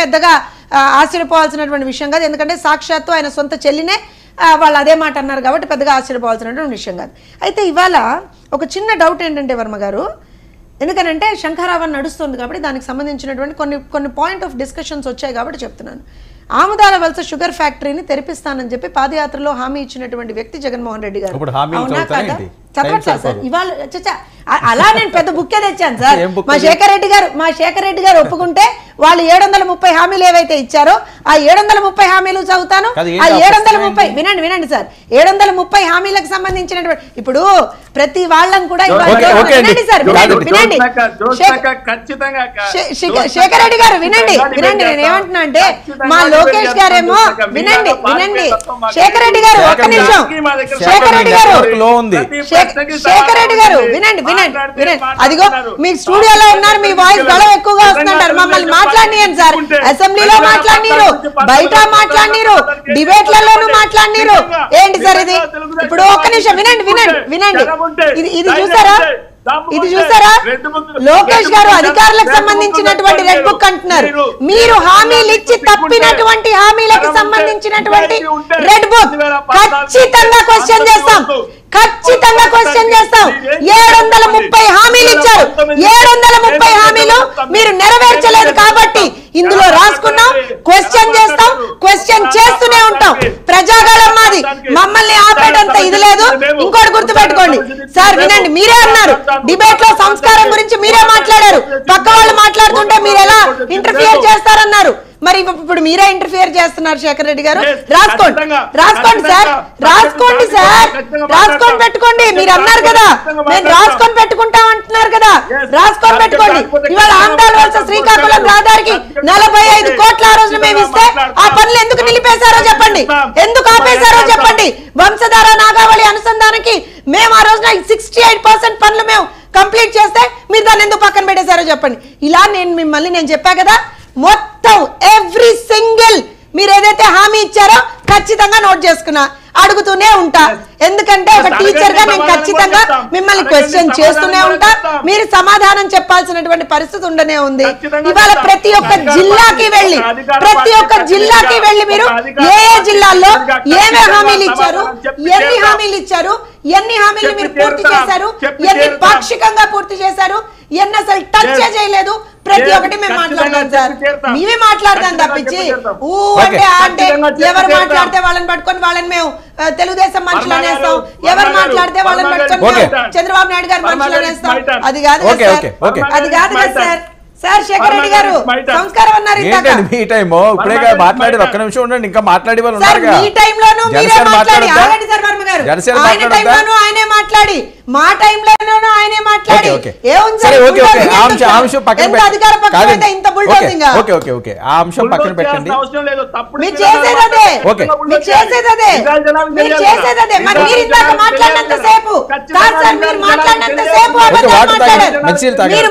పెద్దగా ఆశ్చర్యపోవాల్సినటువంటి విషయం కాదు. ఎందుకంటే సాక్షాత్తు ఆయన సొంత చెల్లినే వాళ్ళు అదే మాట అన్నారు కాబట్టి పెద్దగా ఆశ్చర్యపోవాల్సినటువంటి విషయం కాదు. అయితే ఇవాళ ఒక చిన్న డౌట్ ఏంటంటే వర్మ గారు, ఎందుకనంటే శంఖారావం నడుస్తుంది కాబట్టి దానికి సంబంధించినటువంటి కొన్ని పాయింట్ ఆఫ్ డిస్కషన్స్ వచ్చాయి కాబట్టి చెప్తున్నాను. ఆముదాల వలస షుగర్ ఫ్యాక్టరీని తెరిపిస్తానని చెప్పి పాదయాత్రలో హామీ ఇచ్చినటువంటి వ్యక్తి జగన్మోహన్ రెడ్డి గారు. చదవట్లేదు సార్ ఇవాళ అలా నేను పెద్ద బుక్కే తెచ్చాను సార్. మా శేఖర్ రెడ్డి గారు ఒప్పుకుంటే వాళ్ళు 730 హామీలు ఏవైతే ఇచ్చారో ఆ 730 హామీలు చదువుతాను. ఆ 730 వినండి సార్, 730 హామీలకు సంబంధించినటువంటి ఇప్పుడు ప్రతి వాళ్ళని కూడా వినండి సార్, వినండి శేఖర్ రెడ్డి గారు వినండి నేను ఏమంటున్నా అంటే మా లోకేష్ గారేమో వినండి శేఖర్ రెడ్డి గారు ఒక్క నిమిషం శేఖర్ రెడ్డి గారు వినండి అదిగో మీ స్టూడియోలో ఉన్నారు, మీ వాయిస్ గొడవ ఎక్కువగా వస్తుంటారు. మమ్మల్ని మాట్లాడినారు సార్, అసెంబ్లీలో మాట్లాడినారు, బయట మాట్లాడినారు, డిబేట్లలోనూ మాట్లాడినారు. ఏంటి సార్ ఇది? ఇప్పుడు ఒక్క నిమిషం వినండి ఇది చూసారా లోకేష్ గారు అధికారులకు సంబంధించినటువంటి రెడ్ బుక్ అంటున్నారు. మీరు హామీలు ఇచ్చి తప్పినటువంటి హామీలకు సంబంధించినటువంటి రెడ్ బుక్ ఖచ్చితంగా క్వశ్చన్ చేస్తాం. 730 హామీలు ఇచ్చారు, 730 హామీలు మీరు నెరవేర్చలేదు కాబట్టి ఇందులో రాసుకున్నాం, క్వశ్చన్ చేస్తాం, క్వశ్చన్ చేస్తూనే ఉంటాం. ప్రజాగళం మాది, మమ్మల్ని ఆపేటంత ఇది లేదు. ఇంకోటి గుర్తుపెట్టుకోండి సార్, వినండి, మీరే అన్నారు డిబేట్ లో సంస్కారం గురించి మీరే మాట్లాడారు. పక్క వాళ్ళు మాట్లాడుతుంటే మీరు ఎలా ఇంటర్ఫియర్ చేస్తారన్నారు. మరి ఇప్పుడు మీరే ఇంటర్ఫియర్ చేస్తున్నారు శేఖర్ రెడ్డి గారు. రాసుకోండి సార్, రాసుకొని పెట్టుకోండి. మీరు అన్నారు కదా నేను రాసుకొని పెట్టుకుంటాం అంటున్నారు కదా, రాసుకొని పెట్టుకోండి. ఇవాళ ఆంధ్రాల వలస శ్రీకాకుళం రహదారికి 45 కోట్ల ఆ రోజున మేము ఇస్తే ఆ పనులు ఎందుకు నిలిపేశారో చెప్పండి, ఎందుకు ఆపేశారో చెప్పండి. వంశధార నాగావళి అనుసంధానానికి మేము ఆ రోజున 68% పనులు మేము కంప్లీట్ చేస్తే మీరు దాన్ని ఎందుకు పక్కన పెట్టేశారో చెప్పండి. ఇలా నేను చెప్పా కదా, మొత్తం ఎవ్రీ సింగిల్ మీరు ఏదైతే హామీ ఇచ్చారో ఖచ్చితంగా నోట్ చేసుకున్నా, అడుగుతూనే ఉంటా. ఎందుకంటే ఒక టీచర్ గా నేను ఖచ్చితంగా మిమ్మల్ని క్వశ్చన్ చేస్తూనే ఉంటా, మీరు సమాధానం చెప్పాల్సినటువంటి పరిస్థితి ఉండనే ఉంది. ఇవాళ ప్రతి ఒక్క జిల్లాకి వెళ్ళి మీరు ఏ జిల్లాల్లో ఏమే హామీలు ఇచ్చారు, ఎన్ని హామీలు మీరు పూర్తి చేశారు, ఎన్ని పాక్షికంగా పూర్తి చేశారు, ఎన్ని అసలు టచ్ చేయలేదు, ప్రతి ఒక్కటి మేము మాట్లాడతాం సార్. మేమే మాట్లాడతాం తప్పించి అంటే ఎవరు మాట్లాడితే వాళ్ళని పట్టుకొని వాళ్ళని మేము తెలుగుదేశం మనుషులు అనేస్తాం, ఎవరు మాట్లాడితే వాళ్ళని పట్టుకొని చంద్రబాబు నాయుడు గారు మనుషులు అనేస్తాం. అది కాదు కదా సార్. సార్ శేఖర్ రెడ్డి గారు సంస్కారం అన్నారు, మీ టైం ఇప్పుడే మాట్లాడి ఒక్క నిమిషం ఉండండి, ఇంకా మాట్లాడి వాళ్ళు మీ టైంలోనూ మీరే మాట్లాడి ఆగండి సార్ వర్మ గారు, ఆయన టైంలోనూ ఆయనే మాట్లాడి మా టైంలోనూ ఆయనే మాట్లాడి అధికార పక్షం అయితే ఇంత బుల్డోజింగ్ ఆ అంశం పక్కన పెట్టండి. మీరు చేసేదే మరి మీరు ఇందాక మాట్లాడినంత సేపు కాదు సార్, మీరు మాట్లాడినంత సేపు